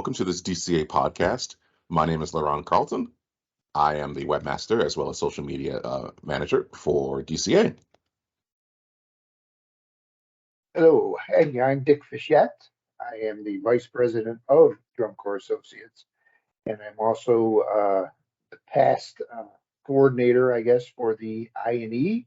welcome to this DCA podcast. My name is Laron Carlton. I am the webmaster as well as social media manager for DCA. Hello, I'm Dick Fichette. I am the vice president of DrumCorps Associates, and I'm also the past coordinator, I guess, for the I&E.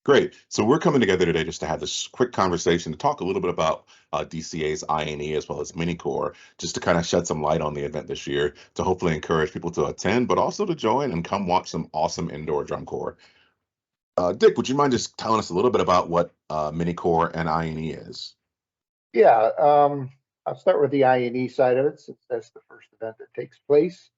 Great. So we're coming together today just to have this quick conversation to talk a little bit about DCA's I&E as well as Minicore, just to kind of shed some light on the event this year, to hopefully encourage people to attend, but also to join and come watch some awesome indoor drum corps. Dick, would you mind just telling us a little bit about what Minicore and I&E is? Yeah, I'll start with the I&E side of it, since that's the first event that takes place.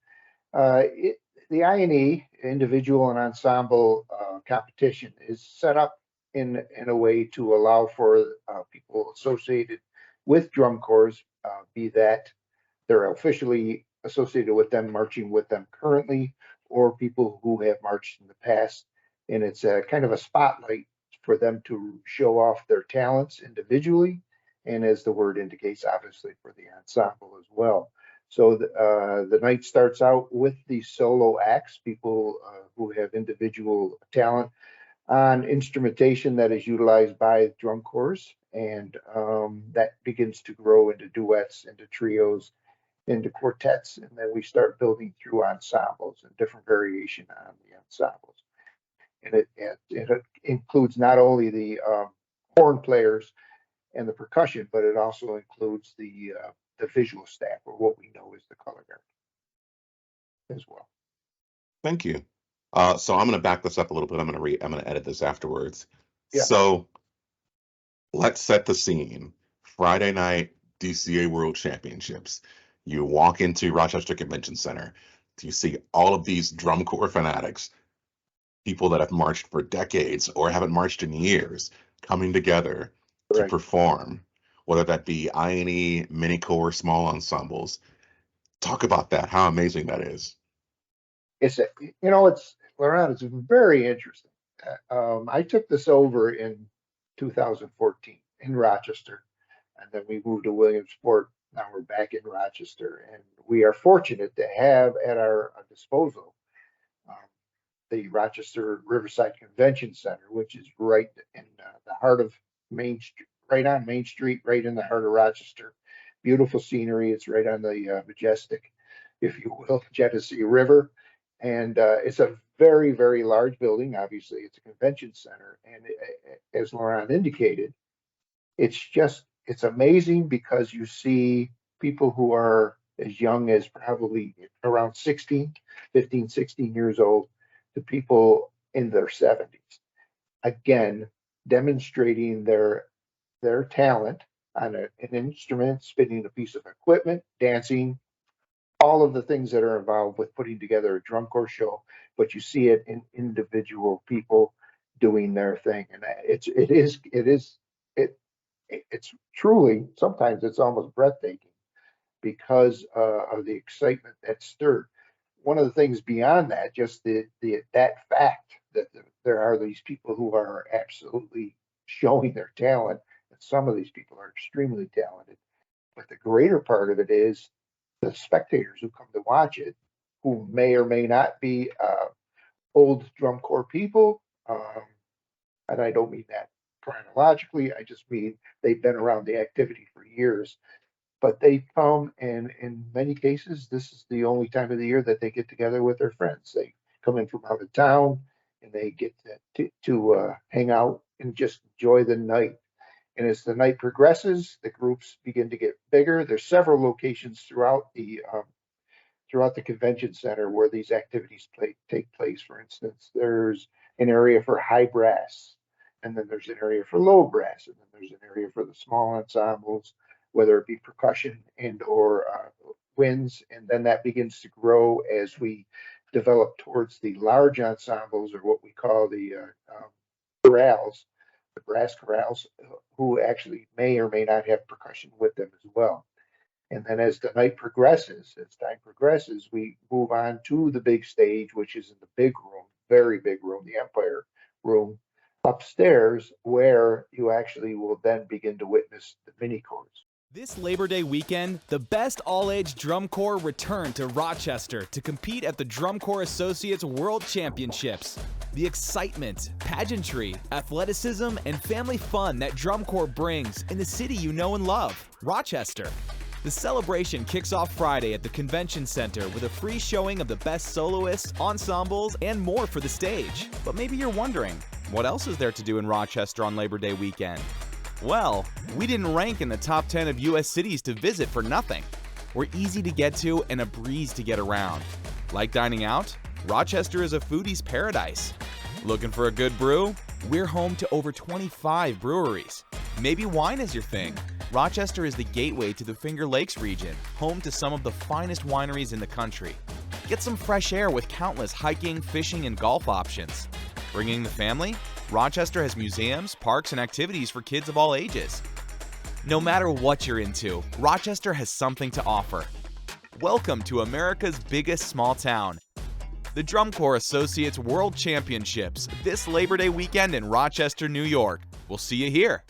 The I&E, individual and ensemble competition, is set up in a way to allow for people associated with drum corps, be that they're officially associated with them, marching with them currently, or people who have marched in the past. And it's a kind of a spotlight for them to show off their talents individually, and as the word indicates, obviously for the ensemble as well. So the night starts out with the solo acts, people who have individual talent on instrumentation that is utilized by drum corps, and that begins to grow into duets, into trios, into quartets, and then we start building through ensembles and different variation on the ensembles. And it includes not only the horn players and the percussion, but it also includes the visual staff, or what we know as the color guard, as well. Thank you. So I'm going to back this up a little bit. I'm going to edit this afterwards. Yeah. So let's set the scene. Friday night, DCA World Championships. You walk into Rochester Convention Center. You see all of these drum corps fanatics, people that have marched for decades or haven't marched in years, coming together to perform, whether that be I&E, Minicore, small ensembles. Talk about that, how amazing that is. It's Laron, it's very interesting. I took this over in 2014 in Rochester, and then we moved to Williamsport. Now we're back in Rochester, and we are fortunate to have at our disposal the Rochester Riverside Convention Center, which is right in the heart of Main Street, right on Main Street, right in the heart of Rochester. Beautiful scenery. It's right on the majestic, if you will, Genesee River. And it's a very, very large building. Obviously, it's a convention center. And as Laron indicated, it's amazing because you see people who are as young as probably around 15, 16 years old, to people in their 70s. Again, demonstrating their talent on an instrument, spinning a piece of equipment, dancing, all of the things that are involved with putting together a drum corps show. But you see it in individual people doing their thing, and it's truly, sometimes it's almost breathtaking because of the excitement that's stirred. One of the things beyond that, just that fact that there are these people who are absolutely showing their talent, and some of these people are extremely talented. But the greater part of it is the spectators who come to watch it, who may or may not be old drum corps people, and I don't mean that chronologically. I just mean they've been around the activity for years. But they come, and in many cases, this is the only time of the year that they get together with their friends. They come in from out of town, and they get to hang out and just enjoy the night. And as the night progresses, the groups begin to get bigger. There's several locations throughout the convention center where these activities take place. For instance, there's an area for high brass, and then there's an area for low brass, and then there's an area for the small ensembles, whether it be percussion and or winds. And then that begins to grow as we develop towards the large ensembles, or what we call the chorales, the brass chorales, who actually may or may not have percussion with them as well. And then as the night progresses, as time progresses, we move on to the big stage, which is in the big room, very big room, the Empire Room upstairs, where you actually will then begin to witness the Minicore. This Labor Day weekend, the best all-age drum corps return to Rochester to compete at the Drumcorpsassociates World Championships. The excitement, pageantry, athleticism, and family fun that drum corps brings in the city you know and love, Rochester. The celebration kicks off Friday at the Convention Center with a free showing of the best soloists, ensembles, and more for the stage. But maybe you're wondering, what else is there to do in Rochester on Labor Day weekend? Well, we didn't rank in the top 10 of U.S. cities to visit for nothing. We're easy to get to and a breeze to get around. Like dining out? Rochester is a foodie's paradise. Looking for a good brew? We're home to over 25 breweries. Maybe wine is your thing. Rochester is the gateway to the Finger Lakes region, home to some of the finest wineries in the country. Get some fresh air with countless hiking, fishing, and golf options. Bringing the family? Rochester has museums, parks, and activities for kids of all ages. No matter what you're into, Rochester has something to offer. Welcome to America's biggest small town. The DrumcorpsAssociates World Championships this Labor Day weekend in Rochester, New York. We'll see you here.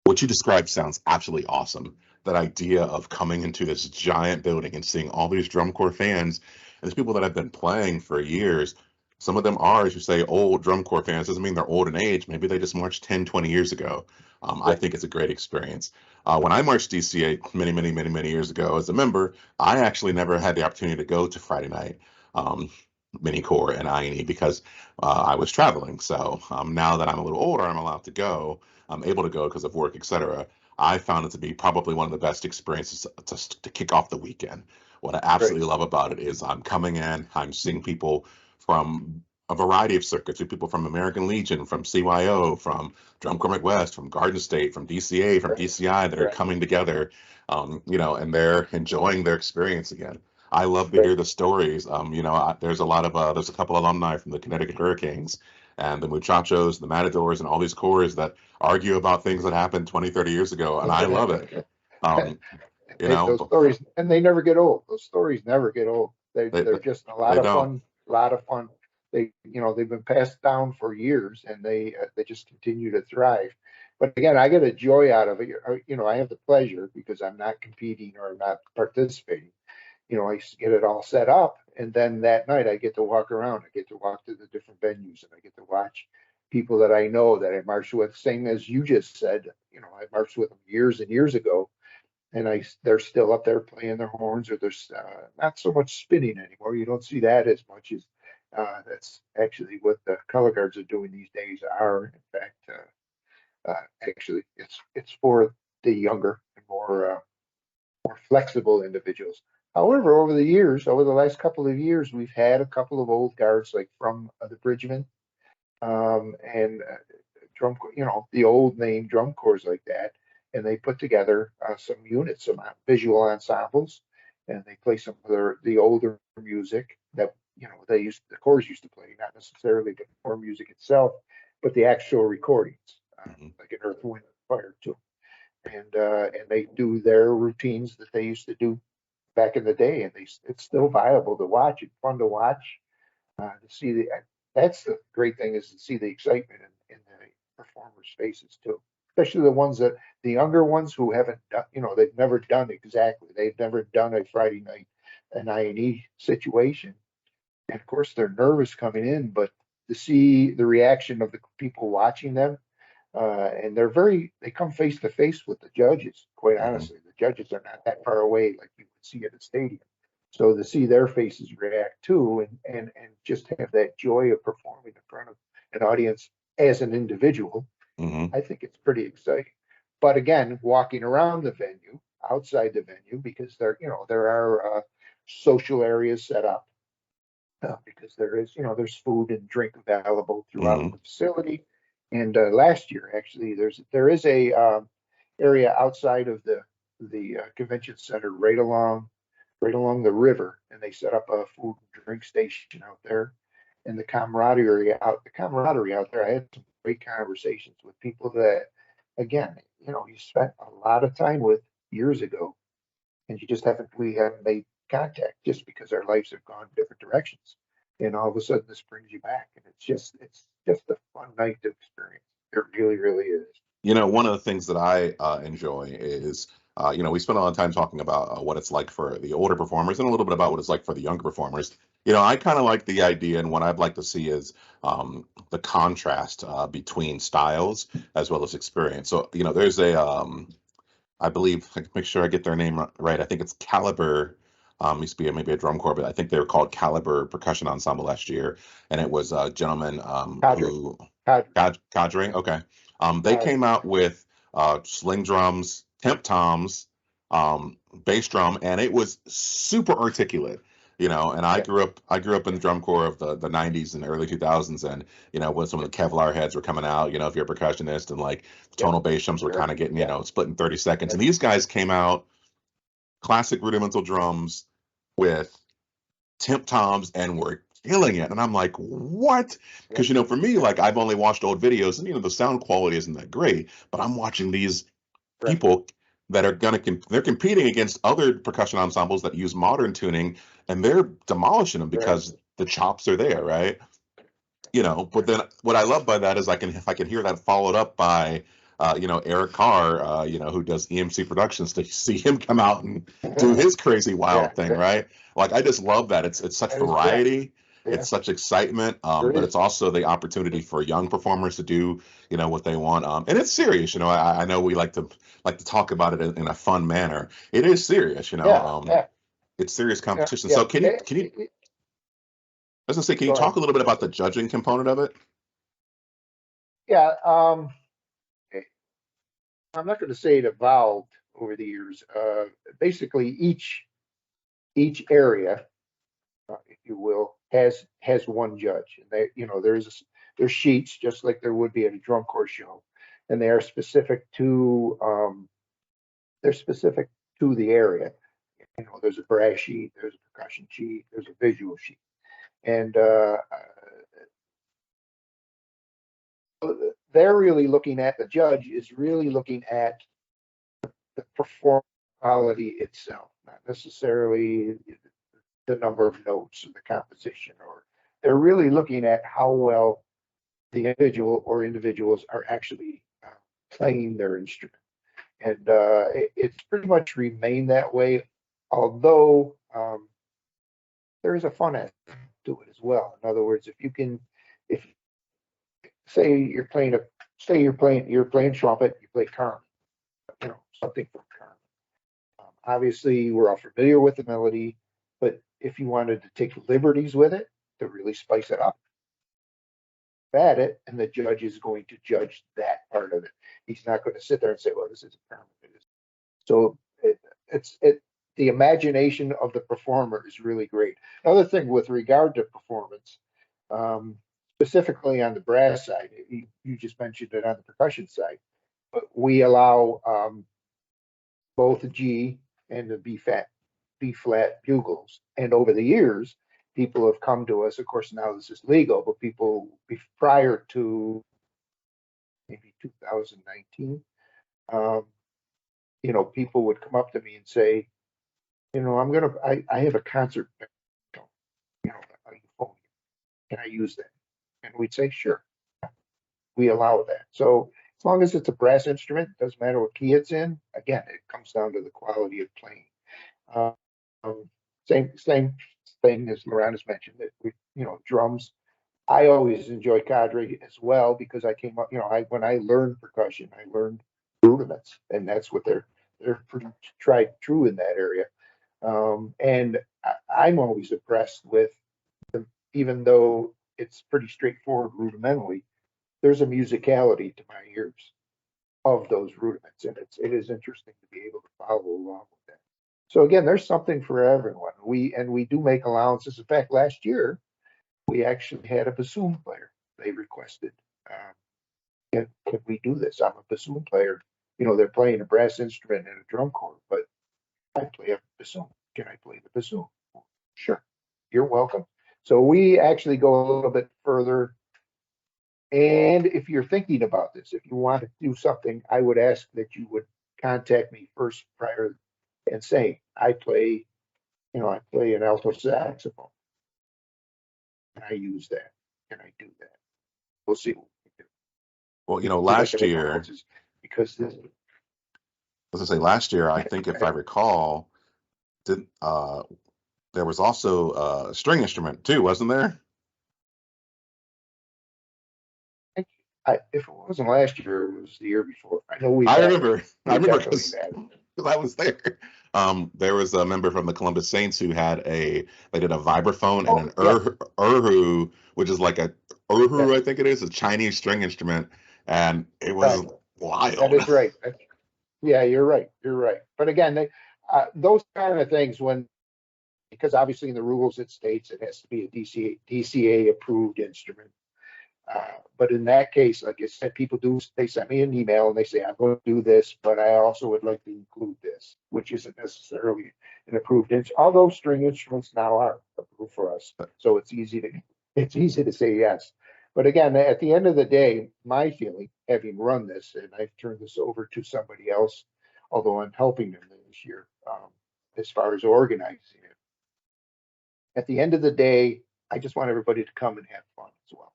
What you described sounds absolutely awesome. That idea of coming into this giant building and seeing all these drum corps fans, and these people that have been playing for years. Some of them are, as you say, old drum corps fans. Doesn't mean they're old in age. Maybe they just marched 10, 20 years ago. I think it's a great experience. When I marched DCA many years ago as a member, I actually never had the opportunity to go to Friday night mini corps and I&E because I was traveling. So now that I'm a little older, I'm allowed to go. I'm able to go because of work, etc. I found it to be probably one of the best experiences to kick off the weekend. What I absolutely love about it is I'm coming in, I'm seeing people from a variety of circuits, people from American Legion, from CYO, from Drum Corps West, from Garden State, from DCA, from DCI that are coming together, and they're enjoying their experience again. I love to hear the stories. There's a couple alumni from the Connecticut Hurricanes and the Muchachos, the Matadors, and all these corps that argue about things that happened 20, 30 years ago, and I love it. Those stories, and they never get old. Those stories never get old. They're just a lot of fun. A lot of fun. They've been passed down for years, and they just continue to thrive. But again, I get a joy out of it. I have the pleasure because I'm not competing or I'm not participating. I get it all set up, and then that night I get to walk around. I get to walk to the different venues, and I get to watch people that I know that I marched with. Same as you just said. I marched with them years and years ago, and they're still up there playing their horns, or there's not so much spinning anymore. You don't see that as much as that's actually what the color guards are doing these days. In fact, actually, it's for the younger and more flexible individuals. However, over the last couple of years, we've had a couple of old guards like from the Bridgman and drum, the old name drum corps like that, and they put together some units, some visual ensembles, and they play some of the older music that the corps used to play, not necessarily the corps music itself, but the actual recordings, like an Earth, Wind, and Fire too, and they do their routines that they used to do back in the day, and it's still viable to watch. It's fun to watch, to see that's the great thing, is to see the excitement in the performers' faces too, especially the younger ones who haven't done, they've never done a Friday night an I&E situation, and of course they're nervous coming in, but to see the reaction of the people watching them, and they come face to face with the judges. Quite honestly, the judges are not that far away like you would see at a stadium. So to see their faces react too, and just have that joy of performing in front of an audience as an individual, I think it's pretty exciting. But again, walking around the venue, outside the venue, because there are social areres set up, because there's food and drink available throughout the facility. And last year, actually, there is a area outside of the convention center, right along the river, and they set up a food and drink station out there. And the camaraderie out there, I had some great conversations with people that, again, you spent a lot of time with years ago, and we haven't made contact just because our lives have gone different directions. And all of a sudden this brings you back, and it's just a fun night to experience. It really, really is. One of the things that I enjoy is, we spend a lot of time talking about what it's like for the older performers and a little bit about what it's like for the younger performers. I kind of like the idea, and what I'd like to see is the contrast between styles as well as experience. So, there's I believe, I can make sure I get their name right. I think it's Caliber. Used to be maybe a drum corps, but I think they were called Caliber Percussion Ensemble last year, and it was a gentleman Cadre. who Cadre. Cadre. Okay, they came out with sling drums, temp toms, bass drum, and it was super articulate. And I Yeah. grew up in the drum corps of the 90s and early 2000s, and when some of the Kevlar heads were coming out, if you're a percussionist, and like tonal bass drums were Sure. kind of getting, Yeah. split in 30 seconds. And these guys came out classic rudimental drums with temp toms and were killing it. And I'm like, what? Because, for me, like, I've only watched old videos, and, the sound quality isn't that great, but I'm watching these Right. people that are they're competing against other percussion ensembles that use modern tuning, and they're demolishing them because the chops are there, right? But then what I love by that is if I can hear that followed up by Eric Carr, who does EMC Productions, to see him come out and do his crazy wild thing, right? Like, I just love that. It's such variety, it's such excitement, but it's also the opportunity for young performers to do what they want, and it's serious. I know we like to talk about it in a fun manner. It is serious, it's serious competition. So can you I was gonna say, can you talk a little bit about the judging component of it? Yeah, I'm not going to say it evolved over the years. Basically, each area, if you will, has one judge, and there's sheets just like there would be at a drum corps show, and they are specific to the area. There's a brass sheet, there's a percussion sheet, there's a visual sheet, and they're really looking at, the judge is really looking at the performance quality itself, not necessarily the number of notes or the composition, or they're really looking at how well the individual or individuals are actually playing their instrument. And it's pretty much remained that way, although there is a fun aspect to it as well. In other words, if say you're playing trumpet, you play Carmen, something from Carmen. Obviously, we're all familiar with the melody, but if you wanted to take liberties with it to really spice it up, at it, and the judge is going to judge that part of it. He's not going to sit there and say, "Well, this is a Carmen." So the imagination of the performer is really great. Another thing with regard to performance, specifically on the brass side, you just mentioned it on the percussion side, but we allow both the G and the B flat bugles. And over the years, people have come to us. Of course, now this is legal, but people prior to maybe 2019, people would come up to me and say, I have a concert, can I use that? And we'd say, sure, we allow that. So as long as it's a brass instrument, doesn't matter what key it's in. Again, it comes down to the quality of playing. Same thing as Moran has mentioned, that drums. I always enjoy cadre as well, because I came up, when I learned percussion, I learned rudiments, and that's what they're pretty tried true in that area. And I'm always impressed with them, even though it's pretty straightforward rudimentally, there's a musicality to my ears of those rudiments, and it is interesting to be able to follow along with that. So again, there's something for everyone. We do make allowances. In fact, last year we actually had a bassoon player. They requested, can we do this? I'm a bassoon player. They're playing a brass instrument and a drum corps, but I play a bassoon. Can I play the bassoon? Sure, you're welcome. So we actually go a little bit further. And if you're thinking about this, if you want to do something, I would ask that you would contact me first prior and say, I play an alto saxophone. Can I use that? Can I do that? We'll see what we do. Well, last year, because this, As I say, last year, I think if I recall, did there was also a string instrument too, wasn't there? if it wasn't last year, it was the year before. I know I remember definitely because had I was there. There was a member from the Columbus Saints who had they did a vibraphone and an yeah, erhu, which is like a urhu, yeah, I think it is, a Chinese string instrument, and it was right. That wild. is right. Yeah, you're right. You're right. But again, those kind of things, because obviously in the rules it states it has to be a DCA approved instrument. But in that case, like I said, they send me an email and they say, I'm going to do this, but I also would like to include this, which isn't necessarily an approved instrument. All those string instruments now are approved for us. So it's easy to say yes. But again, at the end of the day, my feeling, having run this, and I've turned this over to somebody else, although I'm helping them this year, as far as organizing it. At the end of the day, I just want everybody to come and have fun as well.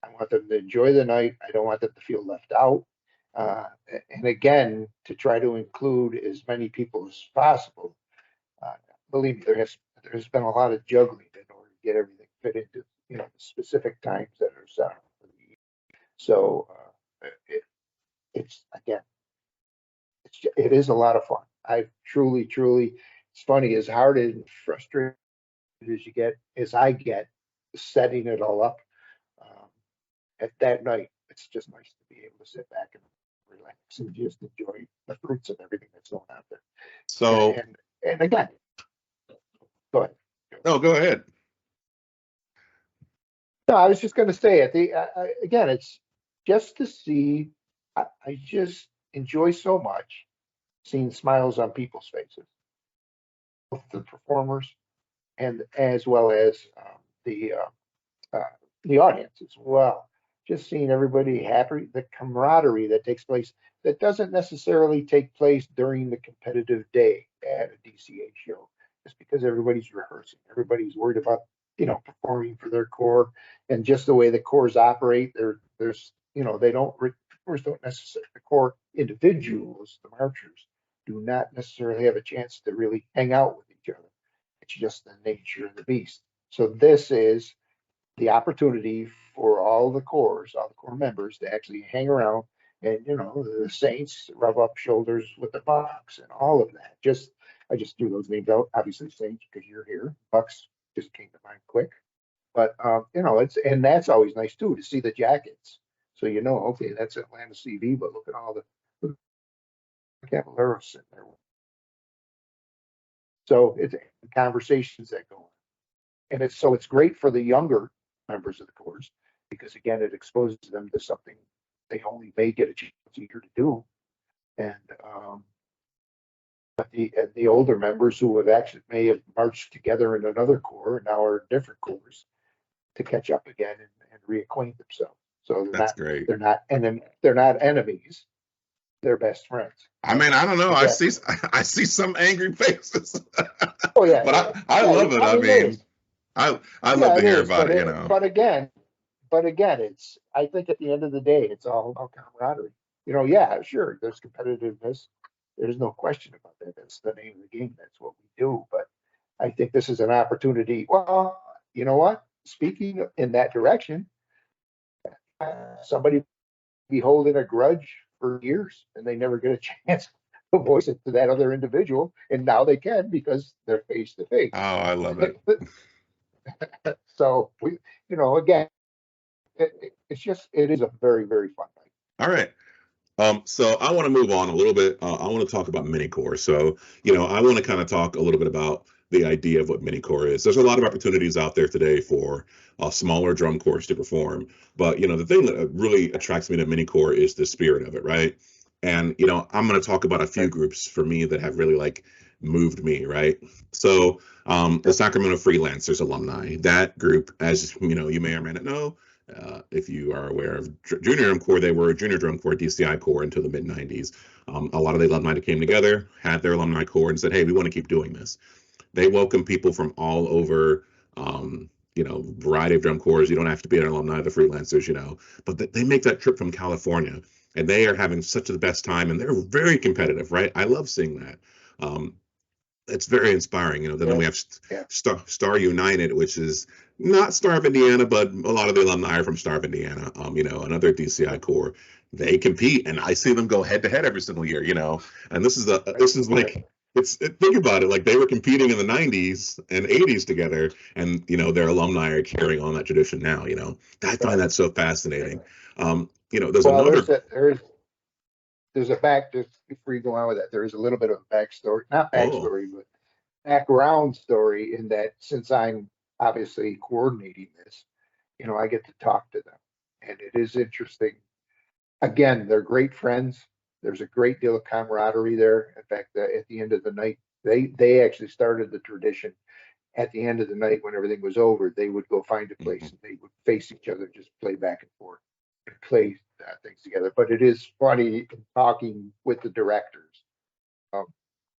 I want them to enjoy the night. I don't want them to feel left out. And again, to try to include as many people as possible. Believe me, there's been a lot of juggling in order to get everything fit into the specific times that are set up for the year. So it is a lot of fun. I truly, it's funny, as hard and frustrated as I get setting it all up. At that night, it's just nice to be able to sit back and relax and just enjoy the fruits of everything that's going on there. So, and again, go ahead. no, go ahead. No, I was just going to say again, it's just to see. I just enjoy so much seeing smiles on people's faces, both the performers and as well as the audience as well. Just seeing everybody happy, the camaraderie that takes place that doesn't necessarily take place during the competitive day at a DCA show, just because everybody's rehearsing, everybody's worried about performing for their corps, and just the way the corps operate. There's they don't necessarily, the corps individuals, the marchers, do not necessarily have a chance to really hang out with each other. It's just the nature of the beast. So this is the opportunity for all the corps members to actually hang around, and the Saints rub up shoulders with the Bucks and all of that. I just threw those names out. Obviously Saints because you're here. Bucks just came to mind quick. But and that's always nice too, to see the jackets. So okay, that's Atlanta CV, but look at all the Caballeros sitting there. So it's conversations that go on. And it's great for the younger members of the corps, because again, it exposes them to something they only may get a chance a year to do. And but the older members who may have marched together in another corps and now are different corps, to catch up again and reacquaint themselves. So That's great. They're not enemies. They're best friends. I mean, I don't know. Exactly. I see some angry faces. Oh yeah. But I love it. I mean, I love to hear about it, But again, I think at the end of the day, it's all about camaraderie. Yeah, sure, there's competitiveness. There's no question about that. That's the name of the game. That's what we do. But I think this is an opportunity. Well, you know what? Speaking in that direction, somebody be holding a grudge for years and they never get a chance to voice it to that other individual, and now they can because they're face to face. Oh, I love it. So we, again, it is a very, very fun night. All right. So I want to move on a little bit. I want to talk about mini corps. So, I want to kind of talk a little bit about the idea of what mini corps is. There's a lot of opportunities out there today for smaller drum corps to perform. But, the thing that really attracts me to mini corps is the spirit of it, right? And, I'm going to talk about a few groups for me that have really moved me, right? So the Sacramento Freelancers alumni, that group, as you may or may not know, if you are aware of Junior Drum Corps, they were a Junior Drum Corps, DCI Corps until the mid 90s. A lot of the alumni that came together had their alumni corps and said, hey, we want to keep doing this. They welcome people from all over, variety of drum corps. You don't have to be an alumni of the Freelancers, but they make that trip from California and they are having such the best time, and they're very competitive, right? I love seeing that. It's very inspiring. Then we have Star United, which is not Star of Indiana, but a lot of the alumni are from Star of Indiana. Another DCI corps. They compete, and I see them go head to head every single year. And this is like think about it. Like they were competing in the '90s and '80s together, and their alumni are carrying on that tradition now. I find that so fascinating. There's another. There's a back, just before you go on with that, there is a little bit of a backstory, not backstory, but background story in that since I'm obviously coordinating this, I get to talk to them. And it is interesting. Again, they're great friends. There's a great deal of camaraderie there. In fact, at the end of the night, they actually started the tradition. At the end of the night, when everything was over, they would go find a place and they would face each other, just play back and forth and play things together. But it is funny talking with the directors.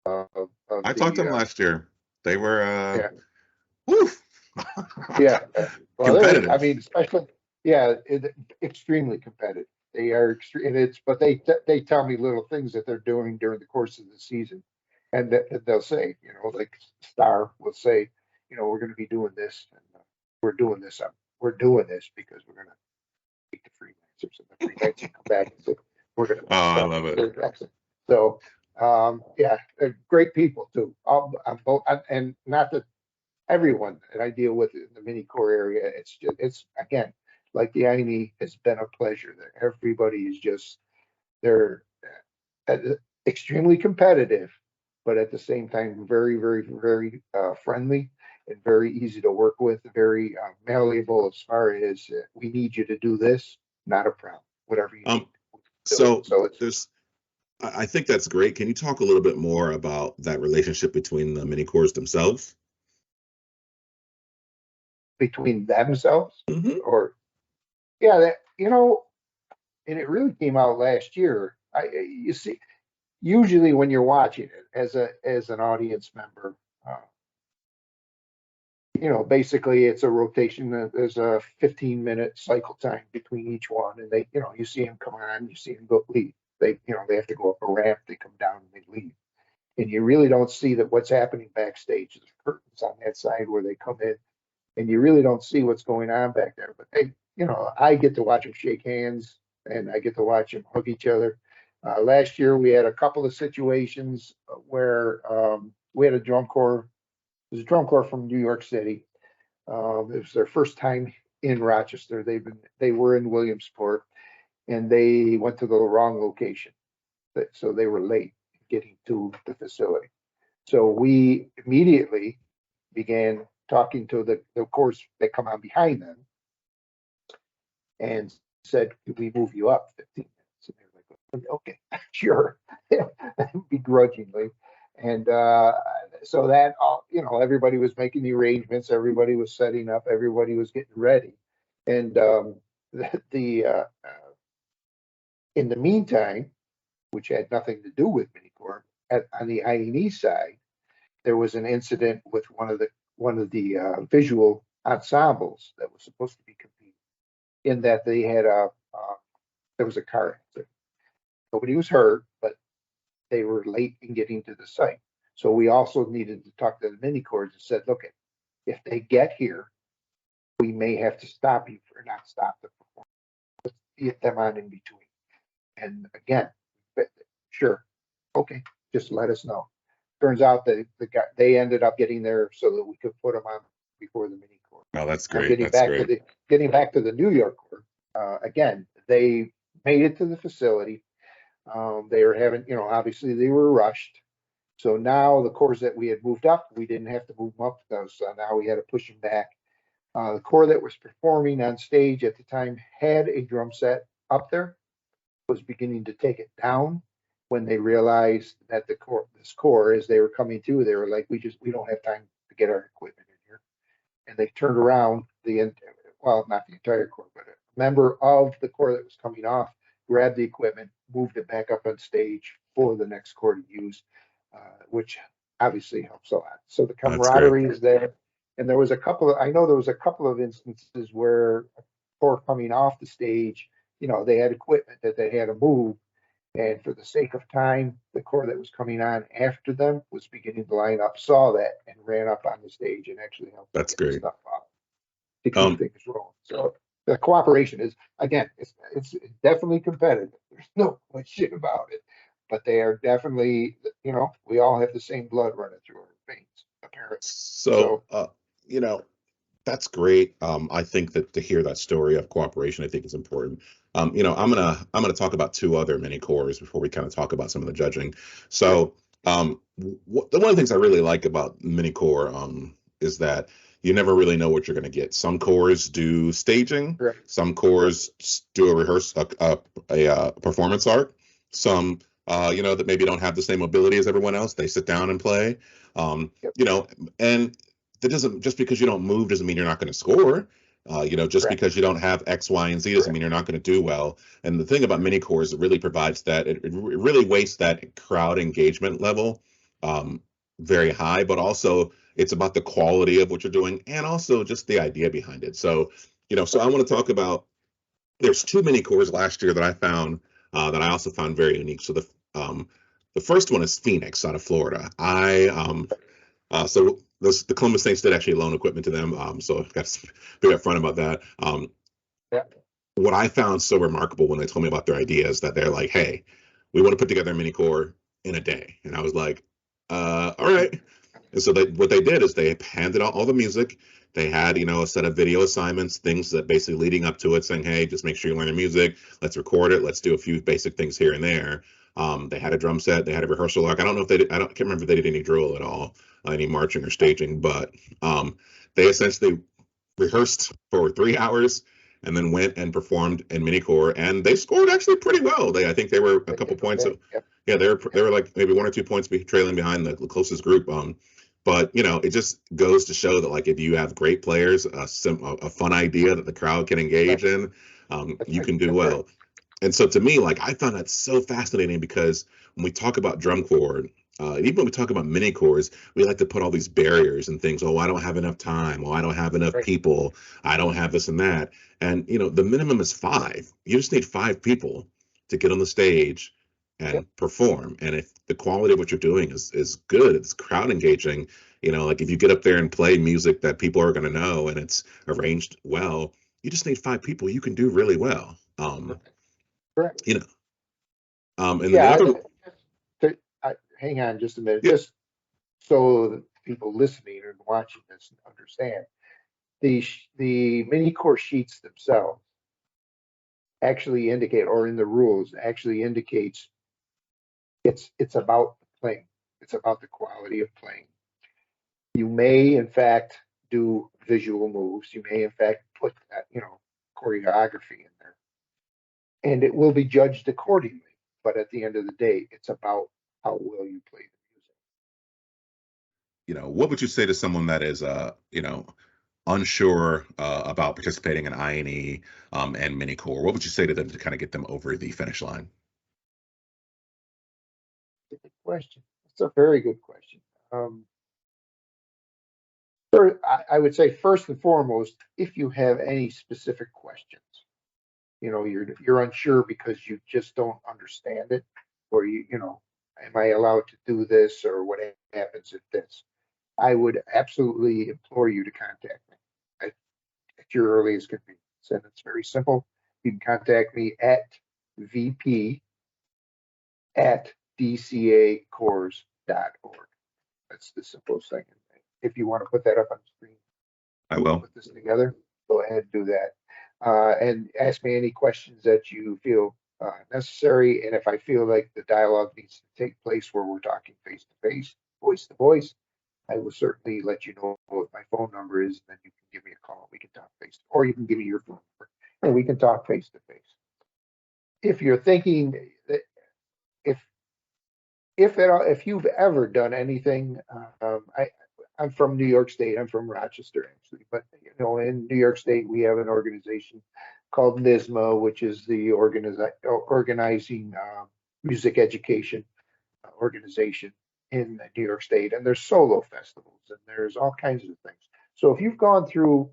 I talked to them last year. They were competitive. I mean, especially extremely competitive. They are extreme. But they tell me little things that they're doing during the course of the season, and they'll say, like Star will say, we're going to be doing this, and we're doing this. We're doing this because we're going to take the freelancers, and the freelancers come back and say, we're going to. Oh, I love it. So, they're great people too. And not that everyone that I deal with in the mini core area, it's again, like the INE, has been a pleasure. That everybody is they're extremely competitive, but at the same time, very, very, very friendly and very easy to work with, very malleable as far as we need you to do this, not a problem, whatever you need. So I think that's great. Can you talk a little bit more about that relationship between the mini corps themselves? Between themselves? Mm-hmm. Or, and it really came out last year. You see, usually when you're watching it as an audience member, basically it's a rotation. There's a 15-minute cycle time between each one, and they, you see them come on, you see them go leave. They have to go up a ramp, they come down, and they leave. And you really don't see that what's happening backstage. There's curtains on that side where they come in, and you really don't see what's going on back there. But they, I get to watch them shake hands, and I get to watch them hug each other. Last year we had a couple of situations where we had a drum corps. It was a drum corps from New York City. It was their first time in Rochester. They were in Williamsport, and they went to the wrong location, so they were late getting to the facility. So we immediately began talking to the corps that come on behind them and said, "Could we move you up 15 minutes?" And they were like, "Okay, sure," begrudgingly. And so that all, everybody was making the arrangements, everybody was setting up, everybody was getting ready, and in the meantime, which had nothing to do with Minicorp, on the INE side, there was an incident with one of the visual ensembles that was supposed to be competing. In that they had there was a car accident. Nobody was hurt, but they were late in getting to the site. So we also needed to talk to the Minicorps and said, look, if they get here, we may have to stop you or not stop the performance. Let's get them on in between. And again, sure, okay, just let us know. Turns out that they ended up getting there so that we could put them on before the Minicorps. Oh, that's great. Getting back to the New York Corps, again, they made it to the facility. They were having, obviously they were rushed. So now the corps that we had moved up, we didn't have to move them up. So now we had to push them back. The corps that was performing on stage at the time had a drum set up there, was beginning to take it down when they realized that this corps, as they were coming to, they were like, we don't have time to get our equipment in here. And they turned around not the entire corps, but a member of the corps that was coming off, grabbed the equipment, moved it back up on stage for the next corps to use, which obviously helps a lot. So the camaraderie is there. And there was a couple of instances where a corps coming off the stage you know, they had equipment that they had to move. And for the sake of time, the corps that was coming on after them was beginning to line up, saw that, and ran up on the stage and actually helped That's get the great. stuff up to keep Um, things rolling. So the cooperation is, again, it's definitely competitive. There's no question about it. But they are definitely, you know, we all have the same blood running through our veins, apparently. so, you know, that's great. I think that to hear that story of cooperation, I think is important. You know, I'm gonna talk about two other mini cores before we kind of talk about some of the judging. So, one of the things I really like about mini core is that you never really know what you're gonna get. Some cores do staging, Correct. some cores do a performance art. Some, you know, that maybe don't have the same ability as everyone else. They sit down and play. Yep. You know, and that doesn't, just because you don't move doesn't mean you're not going to score. You know, just Correct. because you don't have X, Y, and Z doesn't Correct. mean you're not going to do well. And the thing about mini cores, it really provides that, it really weights that crowd engagement level very high, but also it's about the quality of what you're doing and also just the idea behind it. So, you know, so I want to talk about, there's two mini cores last year that I found that I also found very unique. So the first one is Phoenix out of Florida. So the Columbus Saints did actually loan equipment to them. So I've got to be upfront about that. Yeah. What I found so remarkable when they told me about their idea is that they're like, hey, we want to put together a mini core in a day. And I was like, all right. And so what they did is they handed out all the music. They had, you know, a set of video assignments, things that basically leading up to it, saying, hey, just make sure you learn the music. Let's record it. Let's do a few basic things here and there. They had a drum set. They had a rehearsal log. I don't know if they did, can't remember if they did any drill at all, any marching or staging, but they essentially rehearsed for 3 hours and then went and performed in mini core, and they scored actually pretty well. I think they were a couple points. Yep. Yeah, they were like maybe 1 or 2 points trailing behind the closest group. But you know, it just goes to show that like if you have great players, a fun idea that the crowd can engage in, you can do well. And so to me, like I found that so fascinating because when we talk about drum corps, even when we talk about mini cores, we like to put all these barriers and things. Oh, I don't have enough time. Oh, I don't have enough people. I don't have this and that. And you know, the minimum is 5. You just need 5 people to get on the stage and perform. And if the quality of what you're doing is good, it's crowd engaging. You know, like if you get up there and play music that people are going to know and it's arranged well, you just need 5 people. You can do really well. Correct. You know, and then the Yeah. other, Hang on just a minute, yeah, just so that people listening and watching this understand. The mini core sheets themselves actually indicate, or in the rules, actually indicates it's about the playing. It's about the quality of playing. You may, in fact, do visual moves. You may, in fact, put that, you know, choreography in there, and it will be judged accordingly. But at the end of the day, it's about how well you play the music. you know, what would you say to someone that is, you know, unsure about participating in I&E and mini core? What would you say to them to kind of get them over the finish line? Good question. It's a very good question. I would say first and foremost, if you have any specific questions, you know, you're unsure because you just don't understand it, or you know, am I allowed to do this, or what happens if this? I would absolutely implore you to contact me at your earliest convenience, and it's very simple. You can contact me at vp@dcacorps.org. That's the simplest thing. If you want to put that up on the screen, I will. put this together, go ahead and do that. And ask me any questions that you feel necessary. And if I feel like the dialogue needs to take place where we're talking face to face, voice to voice, I will certainly let you know what my phone number is. Then you can give me a call. We can talk face to, or you can give me your phone number and we can talk face to face. If you're thinking that if you've ever done anything, I'm from New York State. I'm from Rochester, actually. But you know, in New York State, we have an organization called NISMA, which is the organizing music education organization in New York State. And there's solo festivals and there's all kinds of things. So if you've gone through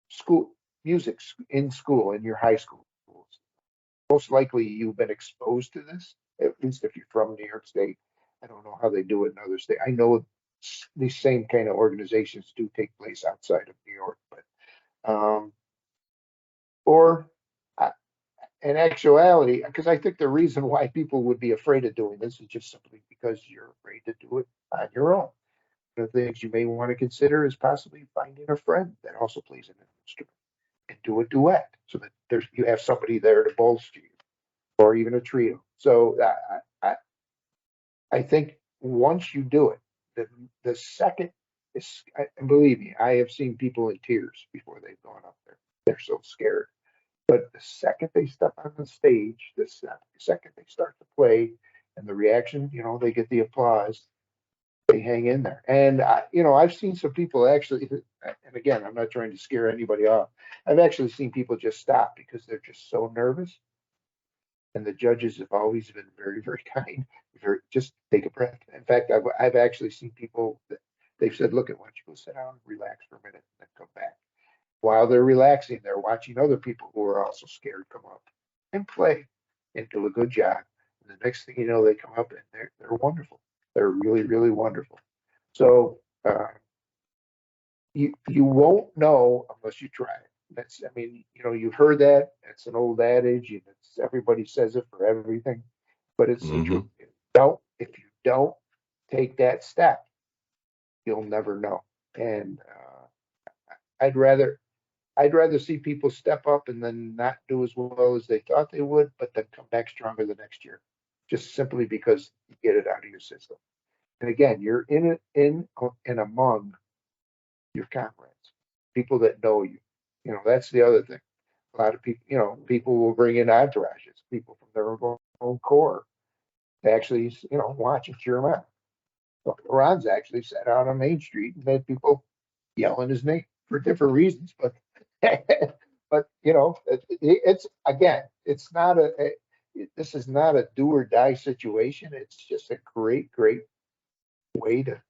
school music in school, in your high schools, most likely you've been exposed to this, at least if you're from New York State. I don't know how they do it in other states. I know these same kind of organizations do take place outside of New York, but or in actuality, because I think the reason why people would be afraid of doing this is just simply because you're afraid to do it on your own. One of the things you may want to consider is possibly finding a friend that also plays an instrument and do a duet, so that you have somebody there to bolster you, or even a trio. So I think once you do it, the second is, and believe me, I have seen people in tears before they've gone up there. They're so scared. But the second they step on the stage, the second they start to play, and the reaction, they get the applause, they hang in there. And I've seen some people actually, and again, I'm not trying to scare anybody off. I've actually seen people just stop because they're just so nervous. And the judges have always been very, very kind. Just take a breath. In fact, I've actually seen people that they've said, "Look, why don't you go sit down and relax for a minute and then come back." While they're relaxing, they're watching other people who are also scared come up and play and do a good job. And the next thing you know, they come up and they're wonderful. They're really, really wonderful. So you won't know unless you try it. You've heard that. It's an old adage, and everybody says it for everything, but it's the truth. If you don't take that step, you'll never know. And I'd rather see people step up and then not do as well as they thought they would, but then come back stronger the next year, just simply because you get it out of your system. And again, you're in among your comrades, people that know you. That's the other thing. A lot of people, people will bring in entourages, people from their own corps to actually, watch and cheer them on. So Ron's actually sat out on Main Street and had people yelling his name for different reasons, but it's again, it's not this is not a do or die situation. It's just a great way to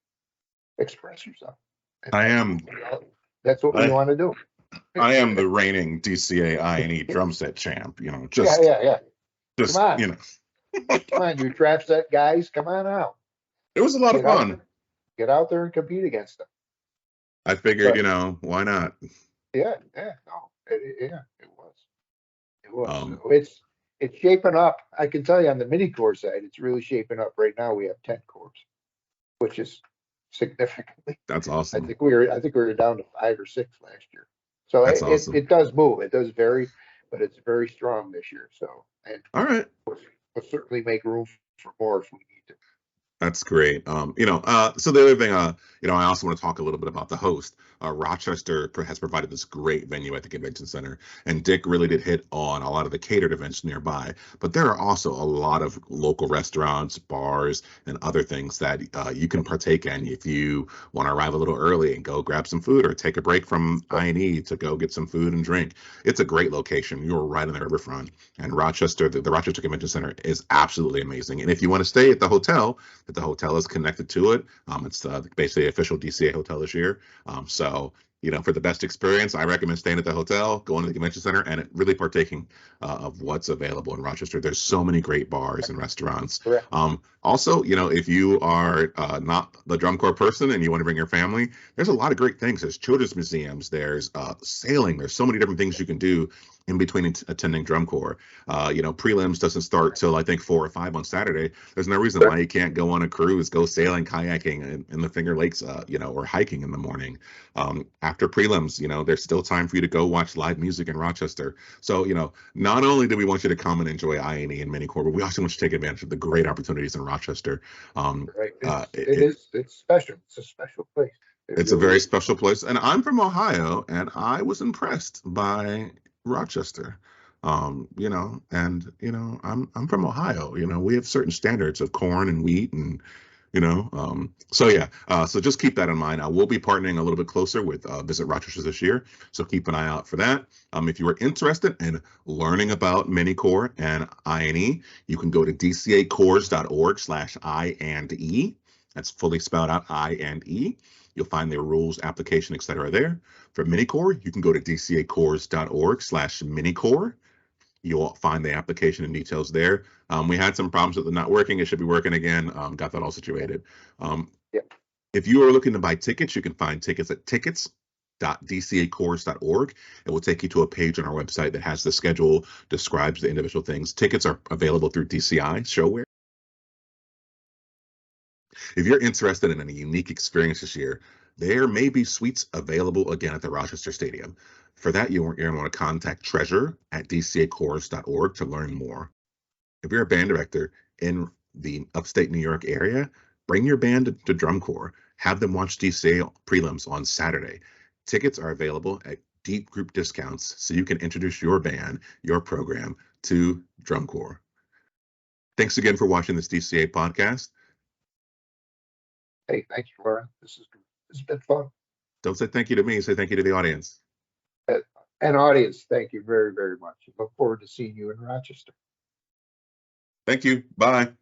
express yourself. That's what we want to do. I am the reigning DCA I&E drum set champ. Yeah. Just, come on. Come on, you trap set guys, come on out. It was a lot of fun. Get out there and compete against them. I figured, why not? Yeah, it was. It's shaping up. I can tell you on the mini corps side, it's really shaping up right now. We have 10 corps, which is significantly. That's awesome. I think we were down to 5 or 6 last year. So awesome. It does move. It does vary, but it's very strong this year. So, and all right, we'll certainly make room for more if we need to. That's great. So the other thing, I also want to talk a little bit about the host. Rochester has provided this great venue at the convention center, and Dick really did hit on a lot of the catered events nearby. But there are also a lot of local restaurants, bars, and other things that you can partake in if you want to arrive a little early and go grab some food, or take a break from I&E to go get some food and drink. It's a great location. You're right on the riverfront, and Rochester, the Rochester Convention Center, is absolutely amazing. And if you want to stay at the hotel is connected to it. It's basically the official DCA hotel this year. So, for the best experience, I recommend staying at the hotel, going to the convention center, and really partaking of what's available in Rochester. There's so many great bars and restaurants. Also, if you are not the drum corps person and you want to bring your family, there's a lot of great things. There's children's museums, there's sailing, there's so many different things you can do in between attending drum corps. Prelims doesn't start till I think 4 or 5 on Saturday. There's no reason why you can't go on a cruise, go sailing, kayaking in the Finger Lakes, or hiking in the morning. After prelims, there's still time for you to go watch live music in Rochester. So, not only do we want you to come and enjoy I&E and mini corps, but we also want you to take advantage of the great opportunities in Rochester. It's special. It's a special place. It's a very special place. And I'm from Ohio, and I was impressed by Rochester. I'm from Ohio. We have certain standards of corn and wheat and so just keep that in mind. We'll be partnering a little bit closer with Visit Rochester this year, so keep an eye out for that. If you are interested in learning about mini corps and I&E, you can go to dcacorps.org/I&E. That's fully spelled out, I-N-E. You'll find their rules, application, etc. there. For Minicore, you can go to dcacorps.org/minicore. You'll find the application and details there. We had some problems with it not working. It should be working again. Got that all situated. If you are looking to buy tickets, you can find tickets at tickets.dcacorps.org. It will take you to a page on our website that has the schedule, describes the individual things. Tickets are available through DCI Showware. If you're interested in a unique experience this year, there may be suites available again at the Rochester Stadium. For that, you're going to want to contact treasurer@dcacorps.org to learn more. If you're a band director in the upstate New York area, bring your band to Drum Corps. Have them watch DCA prelims on Saturday. Tickets are available at deep group discounts so you can introduce your band, your program to Drum Corps. Thanks again for watching this DCA podcast. Hey, thanks, Lauren. This has been fun. Don't say thank you to me, say thank you to the audience. And audience, thank you very, very much. Look forward to seeing you in Rochester. Thank you. Bye.